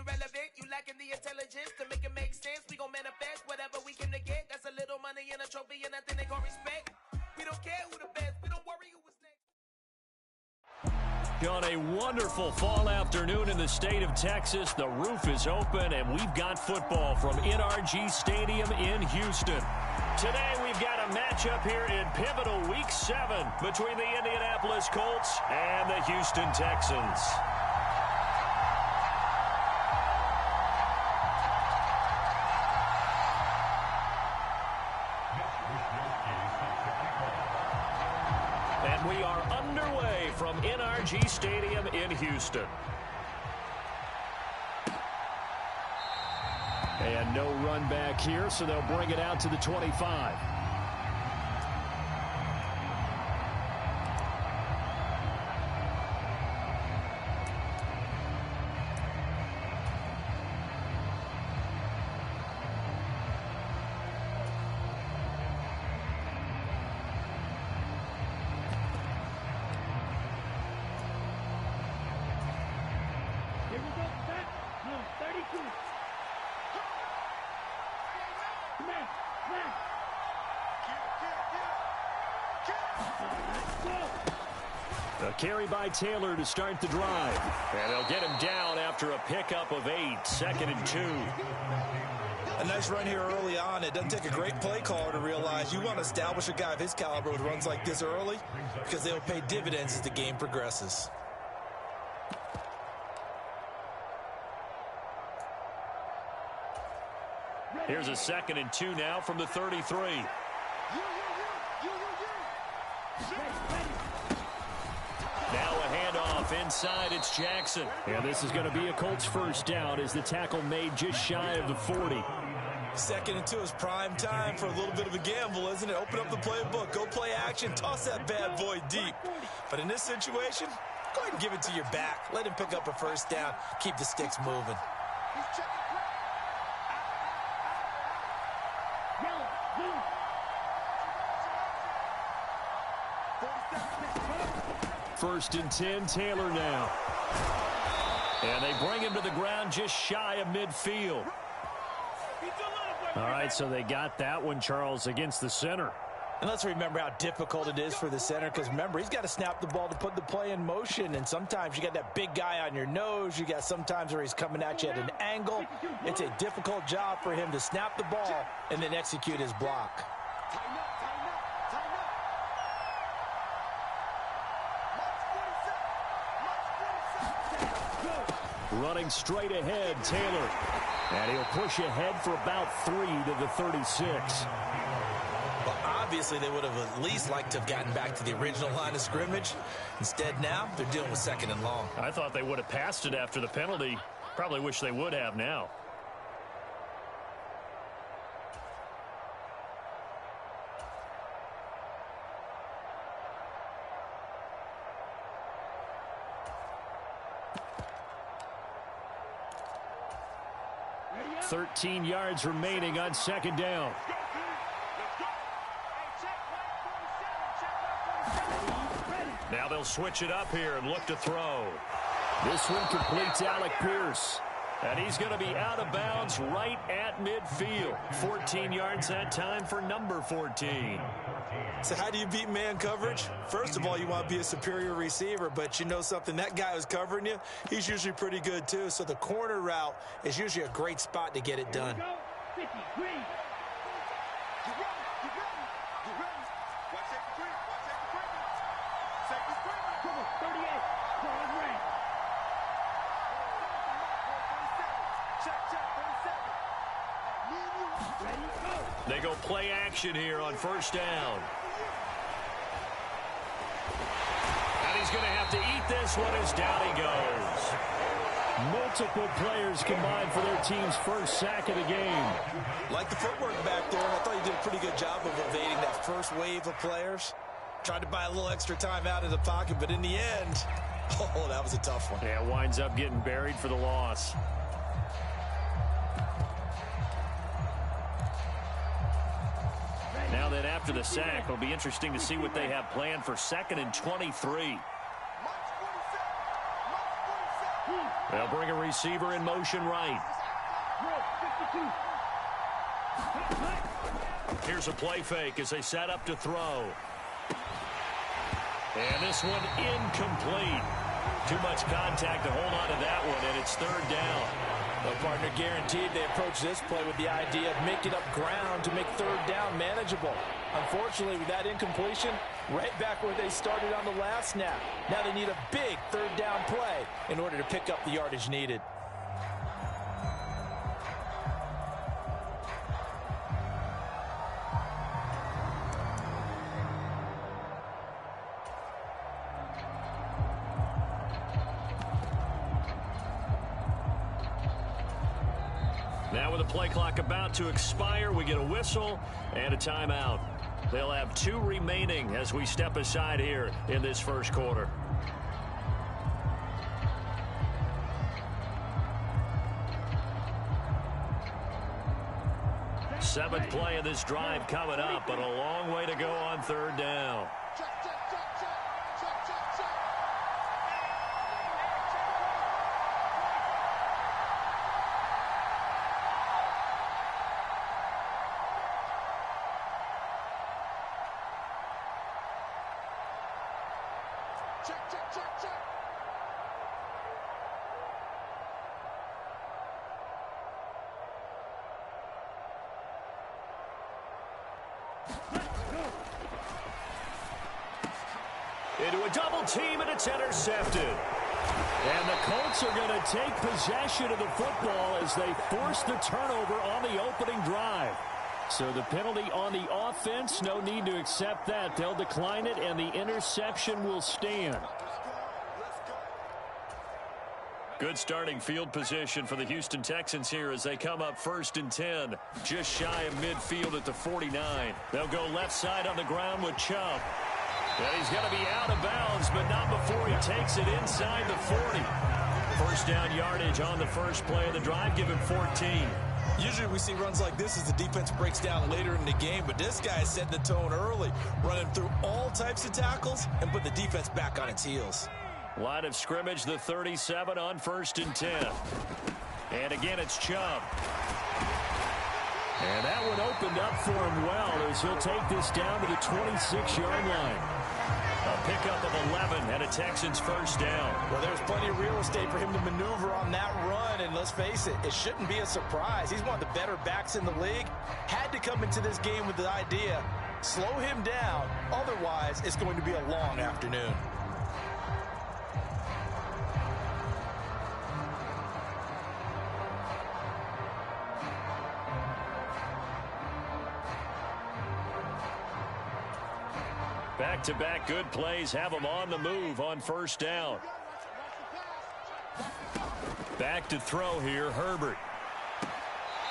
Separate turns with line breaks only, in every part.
irrelevant. You lacking the intelligence to make it make sense. We gon' manifest whatever we came to get. That's a little money and a trophy and nothing they gon' respect. We don't care who the best. We don't worry who was next.
On a wonderful fall afternoon in the state of Texas, the roof is open, and we've got football from NRG Stadium in Houston. Today, we've got a matchup here in pivotal Week 7 between the Indianapolis Colts and the Houston Texans. And we are underway from NRG Stadium in Houston. And no run back here, so they'll bring it out to the 25. A carry by Taylor to start the drive. And they'll get him down after a pickup of 8, 2nd and 2.
A nice run here early on. It doesn't take a great play caller to realize you want to establish a guy of his caliber with runs like this early because they'll pay dividends as the game progresses.
Here's a 2nd and 2 now from the 33. Now a handoff inside. It's Jackson. And this is going to be a Colts first down as the tackle made just shy of the 40.
2nd and 2 is prime time for a little bit of a gamble, isn't it? Open up the playbook. Go play action. Toss that bad boy deep. But in this situation, go ahead and give it to your back. Let him pick up a first down. Keep the sticks moving.
First and 10, Taylor now. And they bring him to the ground just shy of midfield. All right, so they got that one, Charles, against the center.
And let's remember how difficult it is for the center, because remember, he's got to snap the ball to put the play in motion, and sometimes you got that big guy on your nose. You got sometimes where he's coming at you at an angle. It's a difficult job for him to snap the ball and then execute his block.
Running straight ahead, Taylor. And he'll push ahead for about 3 to the 36.
Well, obviously, they would have at least liked to have gotten back to the original line of scrimmage. Instead, now, they're dealing with 2nd and long.
I thought they would have passed it after the penalty. Probably wish they would have now.
Ready up.
13 yards remaining on 2nd down. Now they'll switch it up here and look to throw. This one completes Alec Pierce. And he's going to be out of bounds right at midfield. 14 yards that time for number 14.
So how do you beat man coverage? First of all, you want to be a superior receiver, but you know something, that guy who's covering you, he's usually pretty good too. So the corner route is usually a great spot to get it done.
50, green.
They go play action here on 1st down. And he's going to have to eat this one as down he goes. Multiple players combined for their team's first sack of the game.
Like the footwork back there, I thought he did a pretty good job of evading that first wave of players. Tried to buy a little extra time out of the pocket, but in the end, oh, that was a tough one.
Yeah, winds up getting buried for the loss. Now that after the sack, it'll be interesting to see what they have planned for 2nd and 23. They'll bring a receiver in motion right. Here's a play fake as they set up to throw. And this one incomplete. Too much contact to hold on to that one, and it's third down.
The partner guaranteed they approach this play with the idea of making up ground to make third down manageable. Unfortunately, with that incompletion, right back where they started on the last snap. Now they need a big third down play in order to pick up the yardage needed.
Now with the play clock about to expire, we get a whistle and a timeout. They'll have 2 remaining as we step aside here in this first quarter. Seventh play of this drive coming up, but a long way to go on third down. Into a double team, and it's intercepted. And the Colts are going to take possession of the football as they force the turnover on the opening drive. So the penalty on the offense, no need to accept that. They'll decline it, and the interception will stand. Good starting field position for the Houston Texans here as they come up 1st and 10. Just shy of midfield at the 49. They'll go left side on the ground with Chubb. And he's going to be out of bounds, but not before he takes it inside the 40. First down yardage on the first play of the drive, give him 14.
Usually we see runs like this as the defense breaks down later in the game, but this guy is setting the tone early, running through all types of tackles and put the defense back on its heels.
Line of scrimmage, the 37 on 1st and 10. And again, it's Chubb. And that one opened up for him well as he'll take this down to the 26-yard line. A pickup of 11 and a Texans first down.
Well, there's plenty of real estate for him to maneuver on that run, and let's face it, it shouldn't be a surprise. He's one of the better backs in the league. Had to come into this game with the idea, slow him down, otherwise it's going to be a long afternoon.
Back-to-back good plays have them on the move on first down. Back to throw here, Herbert.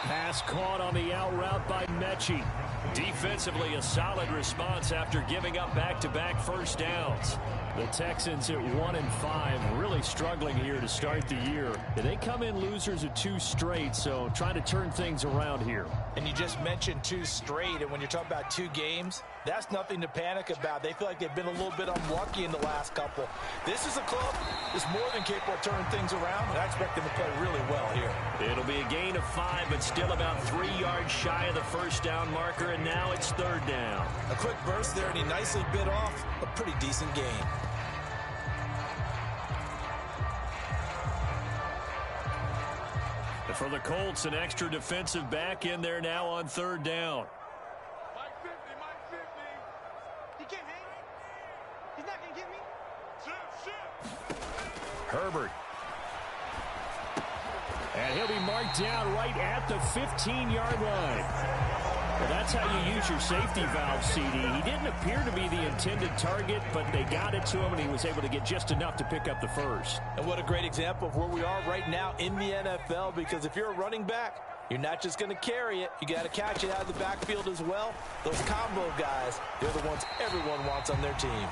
Pass caught on the out route by Mechie. Defensively, a solid response after giving up back-to-back first downs. The Texans at 1-5, really struggling here to start the year. They come in losers of 2 straight, so trying to turn things around here.
And you just mentioned 2 straight, and when you're talking about 2 games, that's nothing to panic about. They feel like they've been a little bit unlucky in the last couple. This is a club that's more than capable of turning things around, and I expect them to play really well here.
It'll be a gain of 5, but still about 3 yards shy of the first down marker, and now it's third down.
A quick burst there, and he nicely bit off a pretty decent gain.
For the Colts, an extra defensive back in there now on third down.
Mike 50. He can't hang. He's not going to get me.
Herbert. And he'll be marked down right at the 15-yard line. Well, that's how you use your safety valve, CD. He didn't appear to be the intended target, but they got it to him, and he was able to get just enough to pick up the first.
And what a great example of where we are right now in the NFL, because if you're a running back, you're not just going to carry it. You got to catch it out of the backfield as well. Those combo guys, they're the ones everyone wants on their team.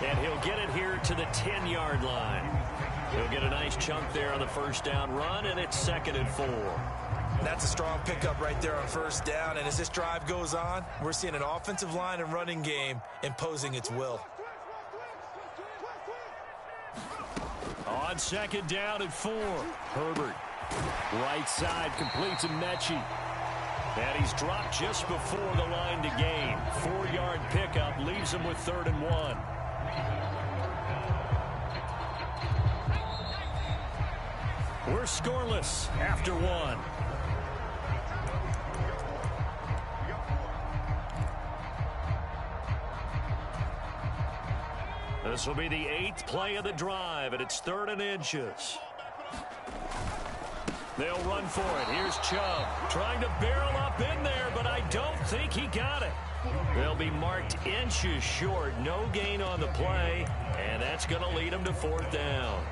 And he'll get it here to the 10-yard line. He'll get a nice chunk there on the first down run, and it's 2nd and 4.
That's a strong pickup right there on first down, and as this drive goes on, we're seeing an offensive line and running game imposing its will.
On second down and 4. Herbert. Right side completes to Mechie. And he's dropped just before the line to gain. 4-yard pickup leaves him with 3rd and 1. We're scoreless after 1. This will be the 8th play of the drive, and it's 3rd and inches. They'll run for it. Here's Chubb trying to barrel up in there, but I don't think he got it. They'll be marked inches short. No gain on the play, and that's going to lead them to 4th down.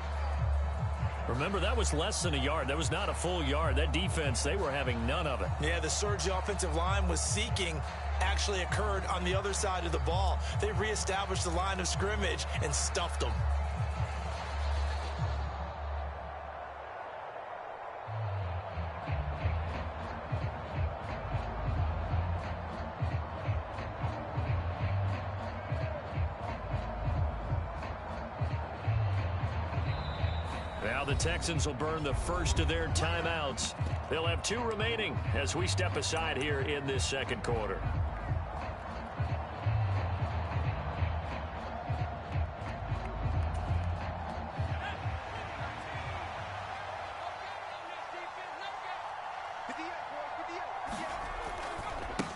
Remember, that was less than a yard. That was not a full yard. That defense, they were having none of it.
Yeah, the surge the offensive line was seeking actually occurred on the other side of the ball. They reestablished the line of scrimmage and stuffed them.
Now the Texans will burn the first of their timeouts. They'll have 2 remaining as we step aside here in this second quarter.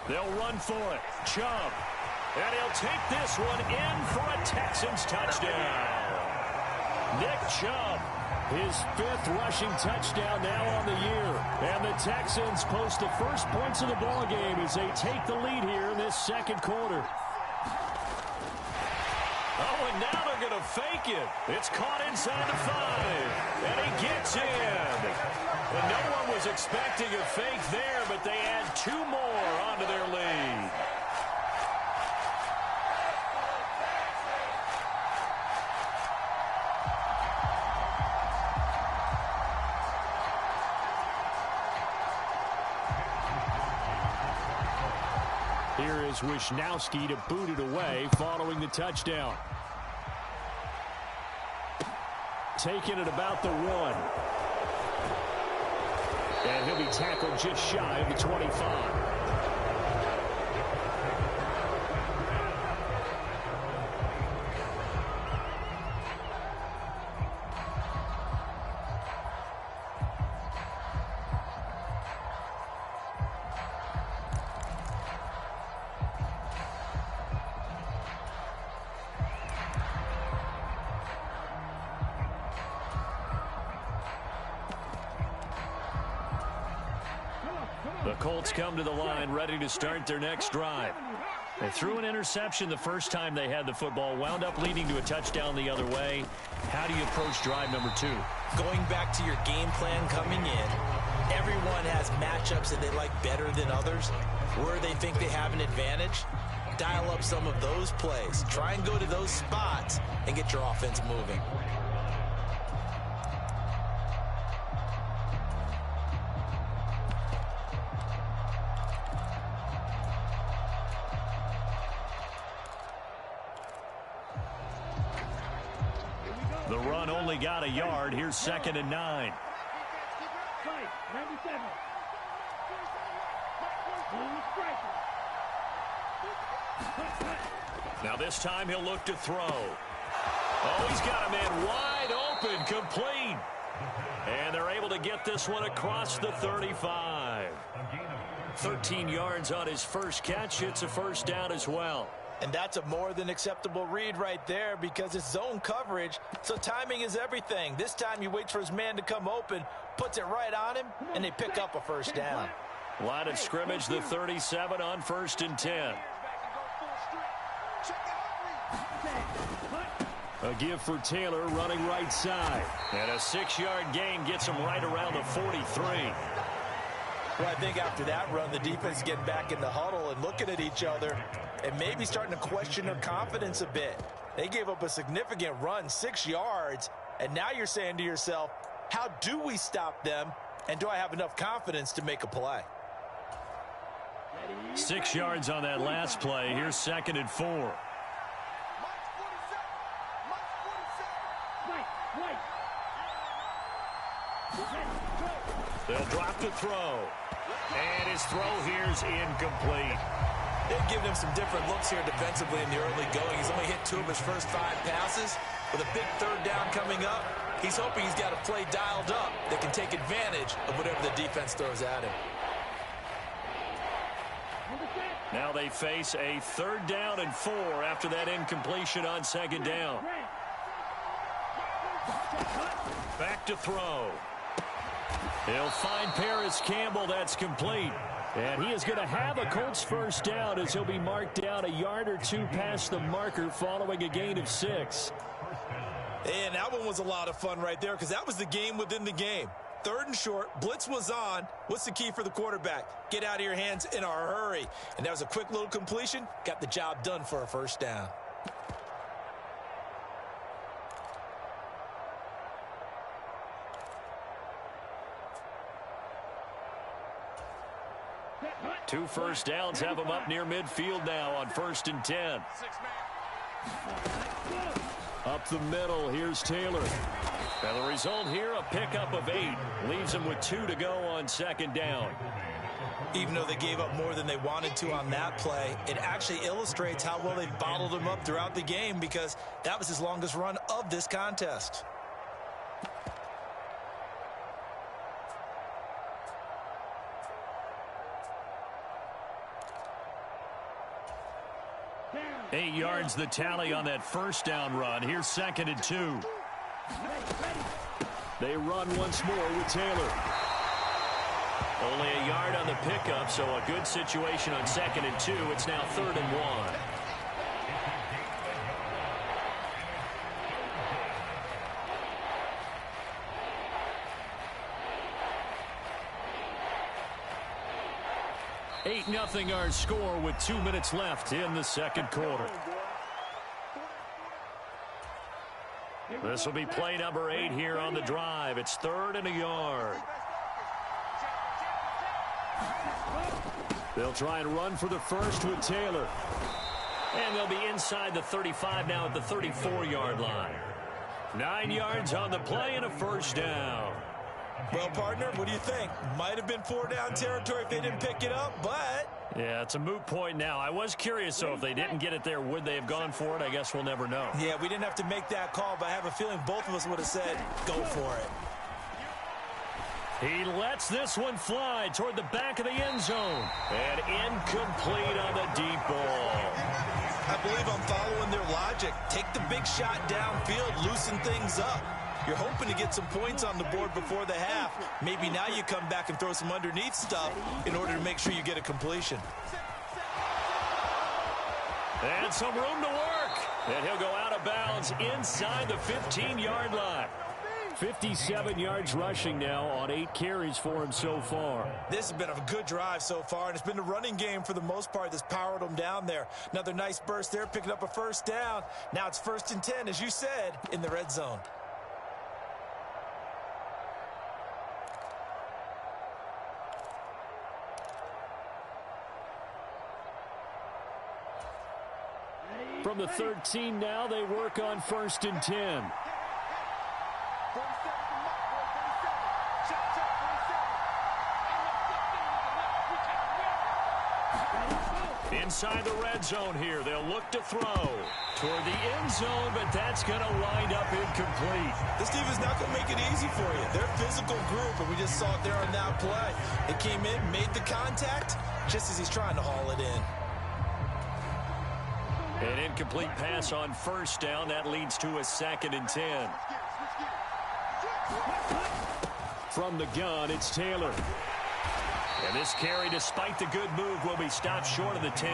They'll run for it. Chubb. And he'll take this one in for a Texans touchdown. Nick Chubb, his 5th rushing touchdown now on the year. And the Texans post the first points of the ballgame as they take the lead here in this second quarter. Oh, and now they're going to fake it. It's caught inside the 5. And he gets in. And no one was expecting a fake there, but they add 2 more onto their lead. Here is Wisnowski to boot it away following the touchdown. Taking it about the 1. And he'll be tackled just shy of the 25. The Colts come to the line ready to start their next drive. They threw an interception the first time they had the football, wound up leading to a touchdown the other way. How do you approach drive number 2?
Going back to your game plan coming in, everyone has matchups that they like better than others. Where they think they have an advantage, dial up some of those plays. Try and go to those spots and get your offense moving.
The run only got a yard. Here's 2nd and 9. Now this time he'll look to throw. Oh, he's got a man wide open, complete. And they're able to get this one across the 35. 13 yards on his first catch. It's a first down as well.
And that's a more than acceptable read right there because it's zone coverage, so timing is everything. This time you wait for his man to come open, puts it right on him, and they pick up a first down.
Line of scrimmage, the 37 on 1st and 10. A give for Taylor running right side. And a 6-yard gain gets him right around the 43.
Well, I think after that run, the defense is getting back in the huddle and looking at each other and maybe starting to question their confidence a bit. They gave up a significant run, 6 yards, and now you're saying to yourself, how do we stop them, and do I have enough confidence to make a play?
6 yards on that last play. Here's 2nd and 4. They'll drop the throw. And his throw here's incomplete.
They've given him some different looks here defensively in the early going. He's only hit 2 of his first 5 passes. With a big third down coming up, he's hoping he's got a play dialed up that can take advantage of whatever the defense throws at him.
Now they face a 3rd down and 4 after that incompletion on 2nd down. Back to throw. He'll find Paris Campbell. That's complete. And he is going to have a Colts first down as he'll be marked down a yard or 2 past the marker following a gain of 6.
And that one was a lot of fun right there because that was the game within the game. 3rd and short, blitz was on. What's the key for the quarterback? Get out of your hands in a hurry. And that was a quick little completion. Got the job done for a first down.
Two first downs have him up near midfield now on 1st and 10. Up the middle, here's Taylor. And the result here, a pickup of 8. Leaves him with 2 to go on 2nd down.
Even though they gave up more than they wanted to on that play, it actually illustrates how well they bottled him up throughout the game because that was his longest run of this contest.
Eight yards the tally on that first down run. Here's 2nd and 2. They run once more with Taylor. Only a yard on the pickup, so a good situation on 2nd and 2. It's now 3rd and 1. Eight nothing our score with 2 minutes left in the 2nd quarter. This will be play number 8 here on the drive. It's 3rd and a yard. They'll try and run for the first with Taylor. And they'll be inside the 35 now at the 34-yard line. 9 yards on the play and a first down.
Well, partner, what do you think? Might have been 4-down territory if they didn't pick it up, but...
Yeah, it's a moot point now. I was curious, so if they didn't get it there, would they have gone for it? I guess we'll never know.
Yeah, we didn't have to make that call, but I have a feeling both of us would have said, go for it.
He lets this one fly toward the back of the end zone. And incomplete on the deep ball.
I believe I'm following their logic. Take the big shot downfield, loosen things up. You're hoping to get some points on the board before the half. Maybe now you come back and throw some underneath stuff in order to make sure you get a completion.
And some room to work. And he'll go out of bounds inside the 15-yard line. 57 yards rushing now on 8 carries for him so far.
This has been a good drive so far, and it's been the running game for the most part that's powered them down there. Another nice burst there, picking up a first down. Now it's 1st and 10, as you said, in the red zone.
From the 13 now, they work on 1st and 10. Inside the red zone here, they'll look to throw toward the end zone, but that's going to wind up incomplete.
This team is not going to make it easy for you. They're a physical group, and we just saw it there on that play. It came in, made the contact, just as he's trying to haul it in.
An incomplete pass on 1st down. That leads to a 2nd and 10. From the gun, it's Taylor. And this carry, despite the good move, will be stopped short of the 10.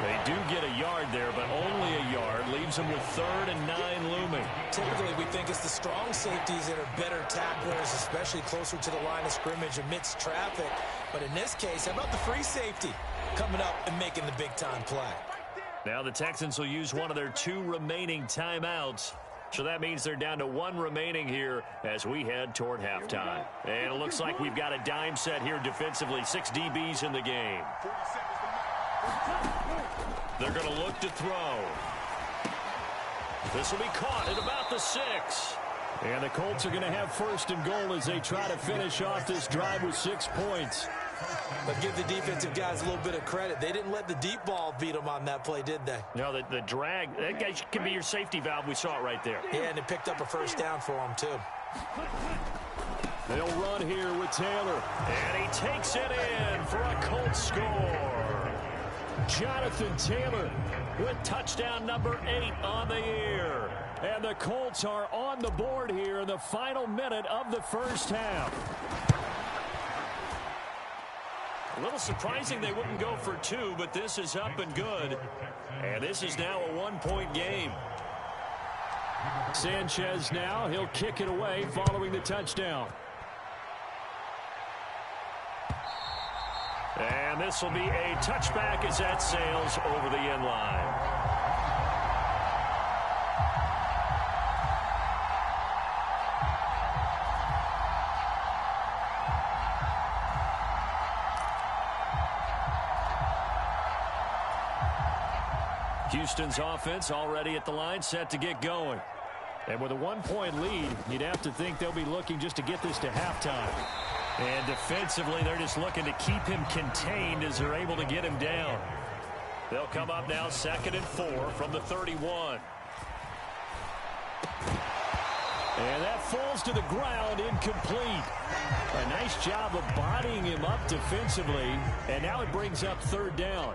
They do get a yard there, but only a yard. Leaves them with 3rd and 9 looming.
Typically, we think it's the strong safeties that are better tacklers, especially closer to the line of scrimmage amidst traffic. But in this case, how about the free safety coming up and making the big-time play?
Now the Texans will use one of their 2 remaining timeouts. So that means they're down to 1 remaining here as we head toward halftime. And it looks like we've got a dime set here defensively. 6 DBs in the game. They're going to look to throw. This will be caught at about the 6. And the Colts are going to have first and goal as they try to finish off this drive with 6 points.
But give the defensive guys a little bit of credit. They didn't let the deep ball beat them on that play, did they?
No, the drag, that guy can be your safety valve. We saw it right there.
Yeah, and it picked up a first down for them, too.
They'll run here with Taylor. And he takes it in for a Colts score. Jonathan Taylor with touchdown number 8 on the year. And the Colts are on the board here in the final minute of the first half. A little surprising they wouldn't go for 2, but this is up and good. And this is now a 1-point game. Sanchez now, he'll kick it away following the touchdown. And this will be a touchback as that sails over the end line. Houston's offense already at the line, set to get going. And with a 1-point lead, you'd have to think they'll be looking just to get this to halftime. And defensively, they're just looking to keep him contained as they're able to get him down. They'll come up now 2nd and 4 from the 31. And that falls to the ground, incomplete. A nice job of bodying him up defensively, and now it brings up 3rd down.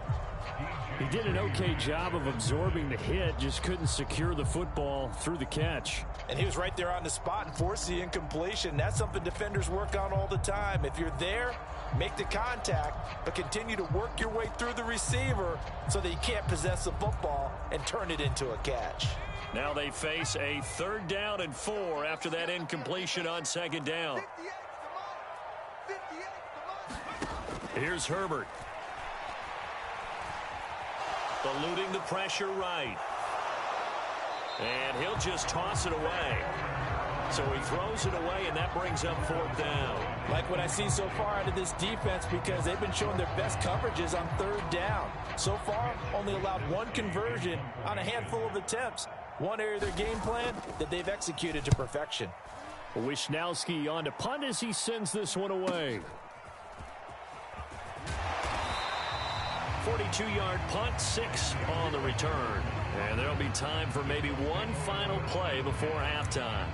He did an okay job of absorbing the hit, just couldn't secure the football through the catch.
And he was right there on the spot and forced the incompletion. That's something defenders work on all the time. If you're there, make the contact, but continue to work your way through the receiver so that you can't possess the football and turn it into a catch.
Now they face a 3rd down and 4 after that incompletion on 2nd down. Here's Herbert. Eluding the pressure right. And he'll just toss it away. So he throws it away, and that brings up 4th down.
Like what I see so far out of this defense, because they've been showing their best coverages on 3rd down. So far, only allowed 1 conversion on a handful of attempts. One area of their game plan that they've executed to perfection.
Wisnowski on to punt as he sends this one away. 42-yard punt, 6 on the return. And there'll be time for maybe one final play before halftime.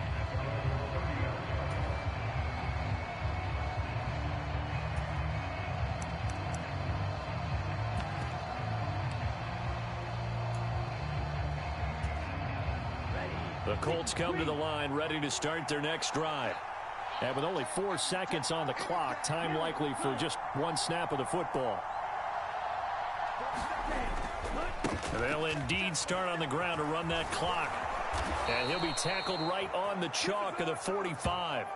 The Colts come to the line ready to start their next drive. And with only 4 seconds on the clock, time likely for just 1 snap of the football. They'll indeed start on the ground to run that clock. And he'll be tackled right on the chalk of the 45.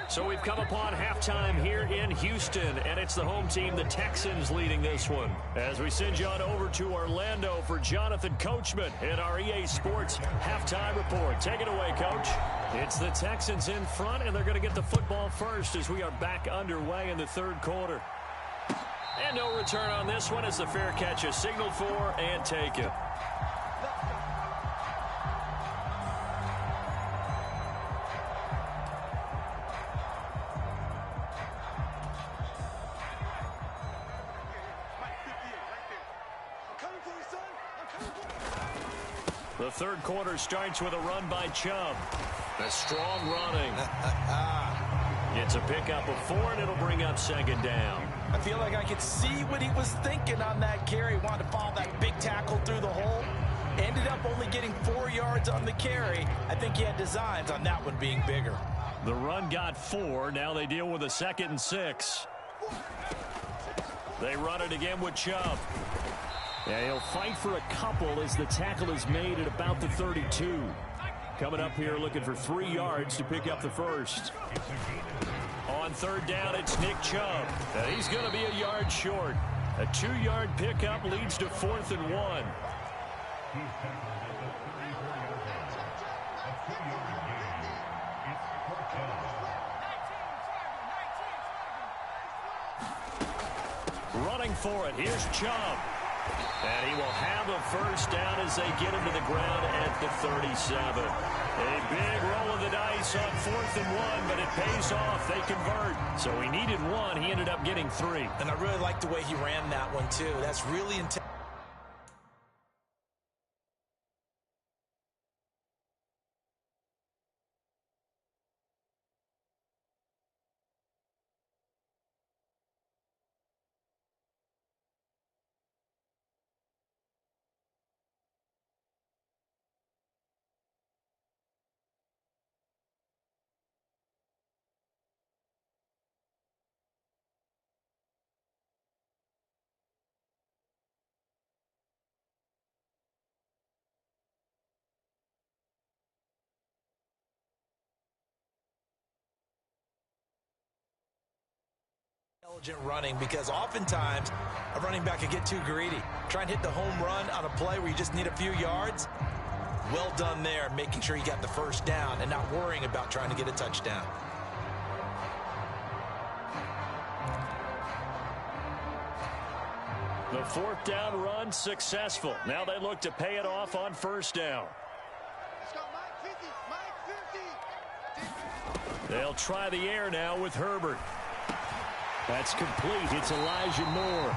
So we've come upon halftime here in Houston, and it's the home team, the Texans, leading this one. As we send you on over to Orlando for Jonathan Coachman in our EA Sports Halftime Report. Take it away, Coach. It's the Texans in front, and they're going to get the football first as we are back underway in the 3rd quarter. And no return on this one as the fair catch is signaled for and taken. The 3rd quarter starts with a run by Chubb. A strong running. It's a pickup of 4, and it'll bring up 2nd down.
I feel like I could see what he was thinking on that carry. Wanted to follow that big tackle through the hole. Ended up only getting 4 yards on the carry. I think he had designs on that one being bigger.
The run got 4. Now they deal with a 2nd and 6. They run it again with Chubb. Yeah, he'll fight for a couple as the tackle is made at about the 32. Coming up here looking for 3 yards to pick up the first. On 3rd down, it's Nick Chubb. He's going to be a yard short. A 2-yard pickup leads to 4th and 1. Running for it. Here's Chubb. And he will have a first down as they get him to the ground at the 37. A big roll of the dice on 4th and 1, but it pays off. They convert. So he needed 1. He ended up getting 3.
And I really like the way he ran that one, too. That's really intense. Intelligent running, because oftentimes a running back can get too greedy. Try and hit the home run on a play where you just need a few yards. Well done there, making sure you got the first down and not worrying about trying to get a touchdown.
The 4th down run successful. Now they look to pay it off on 1st down.
Let's go, Mike 50, Mike 50.
They'll try the air now with Herbert. That's complete. It's Elijah Moore.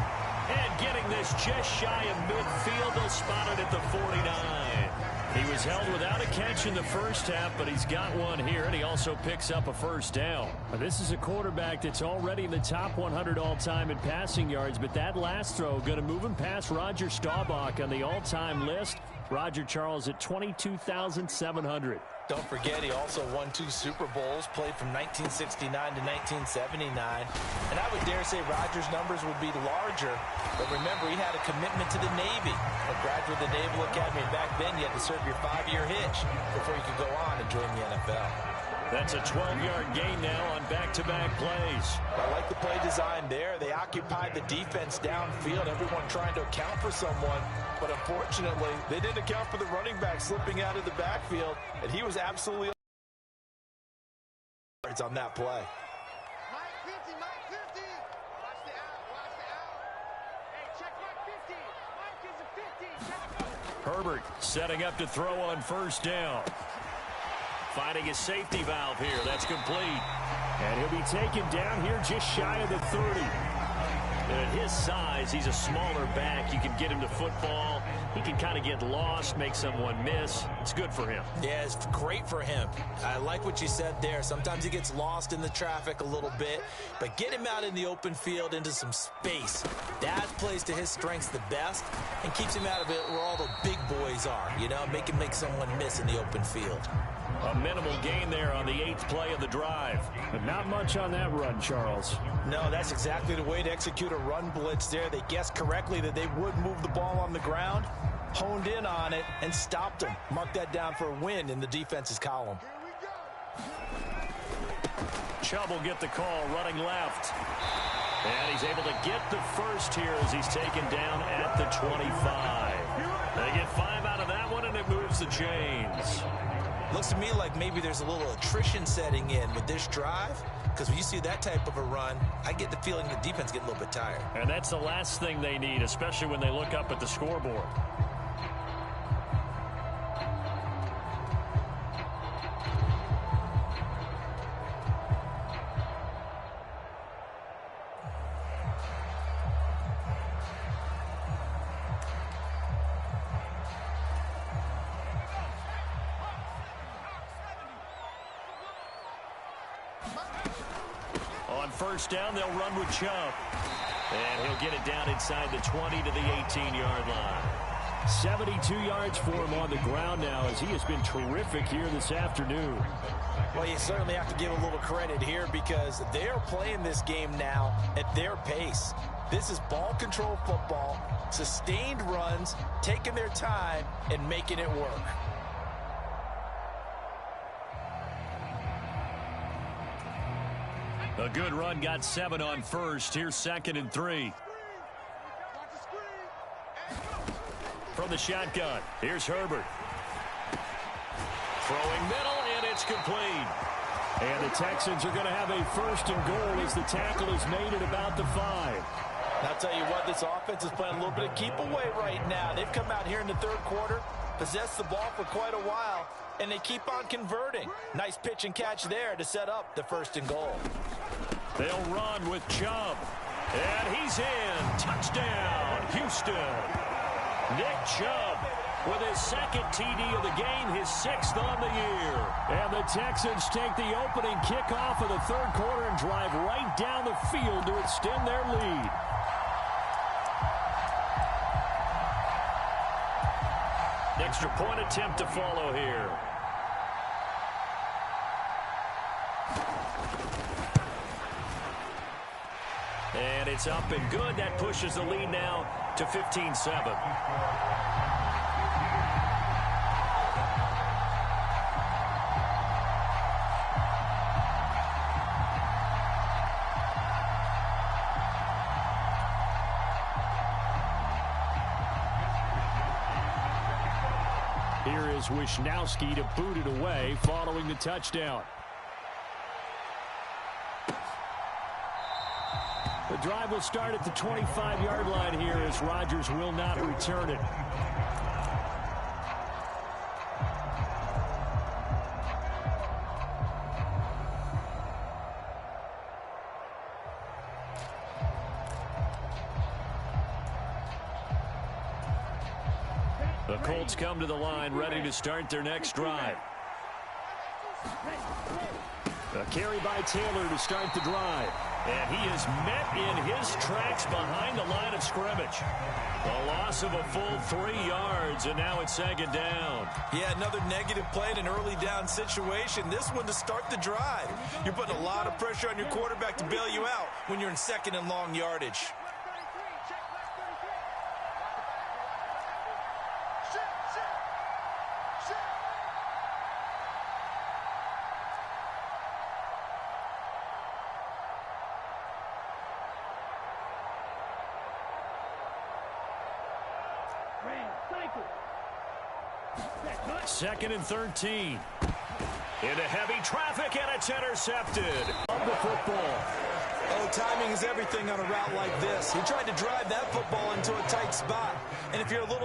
And getting this just shy of midfield. They'll spot it at the 49. He was held without a catch in the first half, but he's got one here, and he also picks up a first down. This is a quarterback that's already in the top 100 all-time in passing yards, but that last throw going to move him past Roger Staubach on the all-time list. Roger Charles at 22,700.
Don't forget, he also won 2 Super Bowls, played from 1969 to 1979. And I would dare say Rodgers' numbers would be larger. But remember, he had a commitment to the Navy, a graduate of the Naval Academy. And back then, you had to serve your 5-year hitch before you could go on and join the NFL.
That's a 12-yard gain now on back-to-back plays.
I like the play design there. They occupied the defense downfield, everyone trying to account for someone. But unfortunately, they didn't account for the running back slipping out of the backfield, and he was absolutely on that play.
Mike 50, Mike 50. Watch the out, watch the out. Hey, check Mike 50. Mike is a 50. Check.
Herbert setting up to throw on 1st down. Finding a safety valve here. That's complete. And he'll be taken down here just shy of the 30. And at his size, he's a smaller back. You can get him to football. He can kind of get lost, make someone miss. It's good for him.
Yeah, it's great for him. I like what you said there. Sometimes he gets lost in the traffic a little bit, but get him out in the open field into some space. That plays to his strengths the best and keeps him out of it where all the big boys are, you know, make him make someone miss in the open field.
A minimal gain there on the 8th play of the drive. But not much on that run, Charles.
No, that's exactly the way to execute a run blitz there. They guessed correctly that they would move the ball on the ground, honed in on it, and stopped them. Mark that down for a win in the defense's column.
Chubb will get the call running left. And he's able to get the first here as he's taken down at the 25. They get 5 out of that one, and it moves the chains.
Looks to me like maybe there's a little attrition setting in with this drive, because when you see that type of a run, I get the feeling the defense get a little bit tired.
And that's the last thing they need, especially when they look up at the scoreboard. On 1st down, they'll run with Chubb. And he'll get it down inside the 20 to the 18-yard line. 72 yards for him on the ground now as he has been terrific here this afternoon.
Well, you certainly have to give a little credit here because they're playing this game now at their pace. This is ball control football, sustained runs, taking their time, and making it work.
A good run got 7 on 1st. Here's 2nd and 3. From the shotgun, here's Herbert. Throwing middle, and it's complete. And the Texans are going to have a 1st and goal as the tackle is made at about the 5.
I'll tell you what, this offense is playing a little bit of keep away right now. They've come out here in the third quarter, possessed the ball for quite a while, and they keep on converting. Nice pitch and catch there to set up the 1st and goal.
They'll run with Chubb. And he's in. Touchdown, Houston. Nick Chubb with his 2nd TD of the game, his 6th on the year. And the Texans take the opening kickoff of the third quarter and drive right down the field to extend their lead. Extra point attempt to follow here. And it's up and good. That pushes the lead now to 15-7. Here is Wisnowski to boot it away following the touchdown. The drive will start at the 25-yard line here as Rodgers will not return it. The Colts come to the line ready to start their next drive. A carry by Taylor to start the drive. And he is met in his tracks behind the line of scrimmage. A loss of a full 3 yards, and now it's 2nd down.
Yeah, another negative play in an early down situation. This one to start the drive. You're putting a lot of pressure on your quarterback to bail you out when you're in 2nd and long yardage.
Second and 13. Into heavy traffic, and it's intercepted. Of the football.
Oh, timing is everything on a route like this. He tried to drive that football into a tight spot. And if you're a little